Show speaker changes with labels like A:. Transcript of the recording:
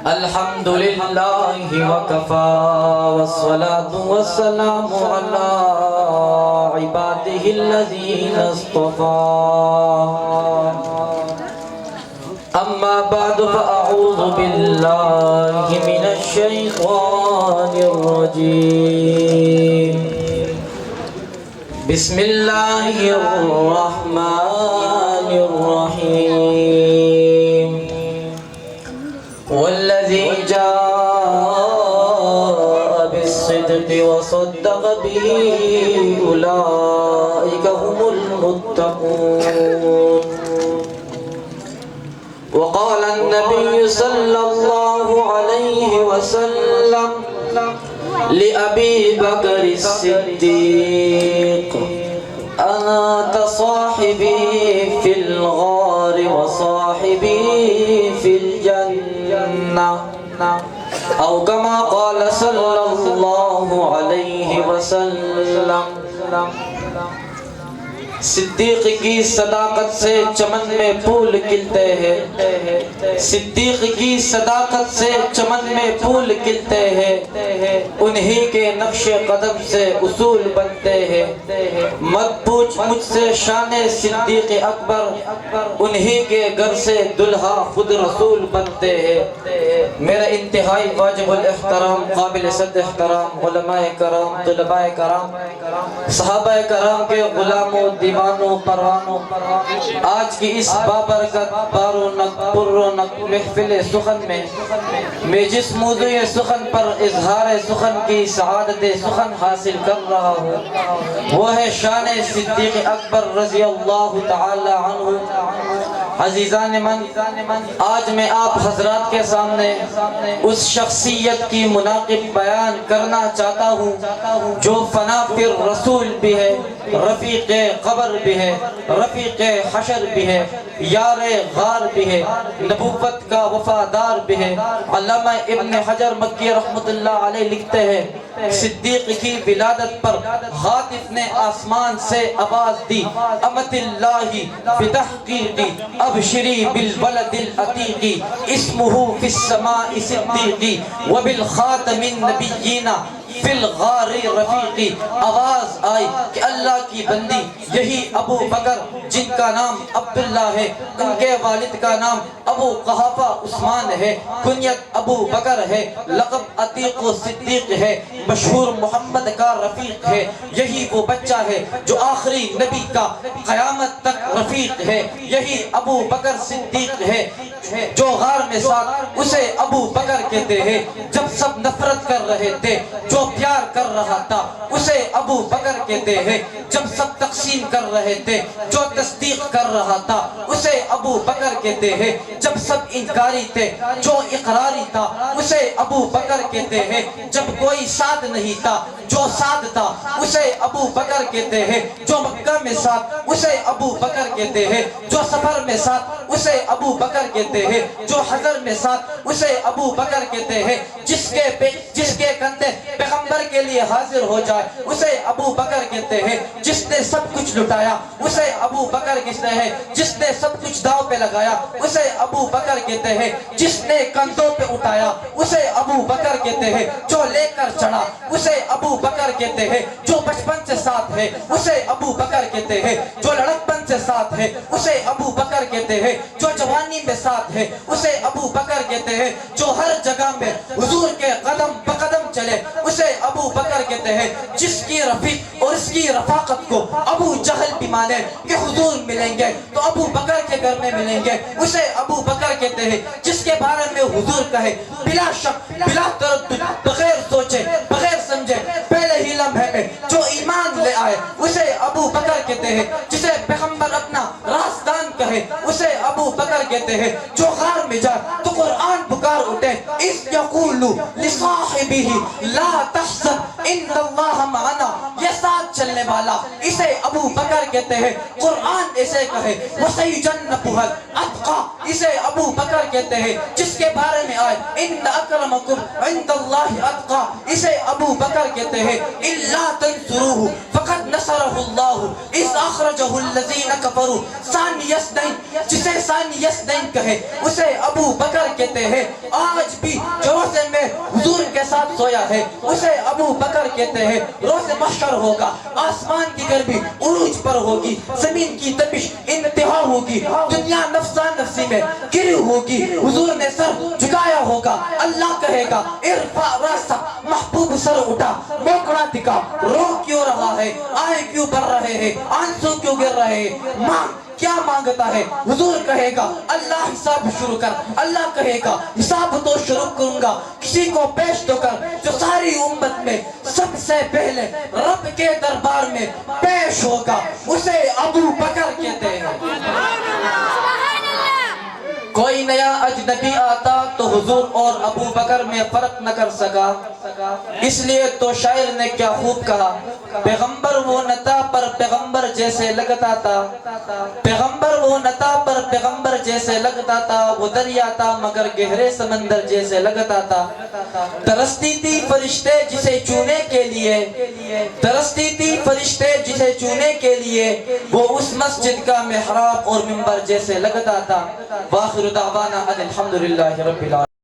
A: الحمد لله وكفى والصلاة والسلام على عباده الذين اصطفى أما بعد فأعوذ بالله من الشيطان الرجيم بسم الله الرحمن الرحيم والذي جاء بالصدق وصدق به أولئك هم المتقون وقال النبي صلى الله عليه وسلم لأبي بكر الصديق أنت صاحبي في الغار وصاحبي في الجنة أو كما قال صلى الله عليه وسلم صدیق کی صداقت سے چمن میں پھول کھلتے ہیں صدیق کی صداقت سے چمن میں پھول کھلتے ہیں انہی کے نقش قدم سے اصول بنتے ہیں مت پوچھ مجھ سے شان صدیق اکبر انہی کے گھر سے دلہا خود رسول بنتے ہیں میرا انتہائی واجب الاحترام قابل صد احترام علماء کرام طلباء کرام صحابہ کرام کے غلاموں دیوانوں پروانوں آج کی اس بابرکت بارونق پرونق محفل سخن میں جس موضوع سخن پر اظہار سخن کی سعادت سخن حاصل کر رہا ہوں وہ ہے شان صدیق اکبر رضی اللہ تعالی عنہ عزیزان من آج میں آپ حضرات کے سامنے اس شخصیت کی مناقب بیان کرنا چاہتا ہوں جو فنا پھر رسول بھی ہے رفیق قبر بھی ہے رفیق حشر بھی ہے یار غار بھی ہے نبوت کا وفادار بھی ہے علامہ ابن حجر مکی رحمت اللہ علیہ لکھتے ہیں صدیق کی ولادت پر ہاتف نے آسمان سے آواز دی امت اللہ بتحقیقی ابشری بالولد العتیقی اسمہ فی السماء صدیقی وبالخاتم النبیین فی الغار رفیقی آواز آئی کہ اللہ کی بندی یہی ابو بکر جن کا نام عبداللہ ہے ان کے والد کا نام ابو قحافہ عثمان ہے کنیت ابو بکر ہے لقب عتیق و صدیق ہے مشہور محمد کا رفیق ہے یہی وہ بچہ ہے جو آخری نبی کا قیامت تک رفیق ہے یہی ابو بکر صدیق ہے جو غار میں ساتھ اسے ابو بکر کہتے ہیں جب سب نفرت کر رہے تھے جو پیار کر رہا تھا اسے ابو بکر کہتے ہیں جب سب تقسیم کر رہے تھے جو تصدیق کر رہا تھا اسے ابو بکر کہتے ہیں جب سب انکاری تھے جو اقراری تھا اسے ابو بکر کہتے ہیں جب کوئی ساتھ نہیں تھا جو ساتھ تھا اسے ابو بکر کہتے ہیں جو مکہ میں ساتھ اسے ابو بکر کہتے ہیں جو سفر میں ساتھ اسے ابو بکر کہتے ہیں جو حضر میں ساتھ اسے ابو بکر کہتے ہیں جس کے کندھے پیغمبر کے لیے حاضر ہو جائے اسے ابو بکر کہتے ہیں جس نے سب کچھ لٹایا اسے ابو بکر کہتے ہیں جس نے سب کچھ داؤ پہ لگایا اسے ابو بکر کہتے ہیں جس نے کندھوں پہ اٹھایا اسے ابو بکر کہتے ہیں جو لے کر چڑھا اسے ابو بکر کہتے ہیں جو بچپن سے ساتھ ہے اسے ابو بکر کہتے ہیں جو لڑکپن سے ساتھ ہے اسے ابو بکر کہتے ہیں جو جوانی میں ساتھ ہے اسے ابو بکر کہتے ہیں جو ہر جگہ میں حضور کے قدم بقدم چلے اسے ابو بکر کہتے ہیں جس کی رفیق اور اس کی رفاقت کو ابو جہل بھی مانے کہ حضور ملیں گے تو ابو بکر کے گھر میں ملیں گے اسے ابو بکر کہتے ہیں جس کے بارے میں حضور کہے بلا شک بلا تردد بغیر سوچے بغیر سمجھے پہلے ہی لمحے میں جو ایمان لے آئے اسے ابو بکر کہتے ہیں جسے پیغمبر اپنا رازدان کہے اسے ابو بکر کہتے ہیں جو غار میں جائے تو قرآن پکار اٹھے اس یقول لصاحبہ لا تحزن ان اللہ معنا یہ ساتھ چلنے والا اسے ابو بکر کہتے ہیں قرآن اسے کہے وسیجنبها الاتقى اسے ابو بکر کہتے ہیں جس کے بارے میں آئے ان اکرمکم عند اللہ اتقى اسے ابو بکر کہتے ہیں الا تنصروه وقد نصرہ اللہ اذ اخرجہ الذین کفروا ثانی اثنین، جسے ثانی اثنین کہے اسے ابو بکر کہتے ہیں۔ آج بھی جو روزے میں حضور کے ساتھ سویا ہے اسے ابو بکر کہتے ہیں۔ روز محشر ہوگا، آسمان کی گرمی عروج پر ہوگی، زمین کی تپش انتہا ہوگی، دنیا نفسان نفسی میں گری ہوگی، حضور نے سر جھکایا ہوگا، اللہ کہے گا ارفع راسک، محبوب سر اٹھا، موکڑا دکھا، رو کیوں رہا ہے، آئے کیوں بڑھ رہے ہیں، آنسو کیوں گر رہے ہیں، مانگ کیا مانگتا ہے؟ حضور کہے گا اللہ حساب شروع کر، اللہ کہے گا حساب تو شروع کروں گا کسی کو پیش تو کر جو ساری امت میں سب سے پہلے رب کے دربار میں پیش ہوگا، اسے ابو بکر کہتے ہیں۔ کوئی نیا اجنبی آتا تو حضور اور ابو بکر میں فرق نہ کر سکا، اس لیے تو شاعر نے کیا خوب کہا، پیغمبر وہ نتا پر پیغمبر جیسے لگتا تھا، پیغمبر وہ نتا پر پیغمبر جیسے لگتا تھا، وہ دریا تھا مگر گہرے سمندر جیسے لگتا تھا، ترستی تھی فرشتے جسے چونے کے لیے، ترستی تھی فرشتے جسے چونے کے لیے، وہ اس مسجد کا محراب اور منبر جیسے لگتا تھا۔ وآخر دعوانا ان الحمدللہ رب العالمین۔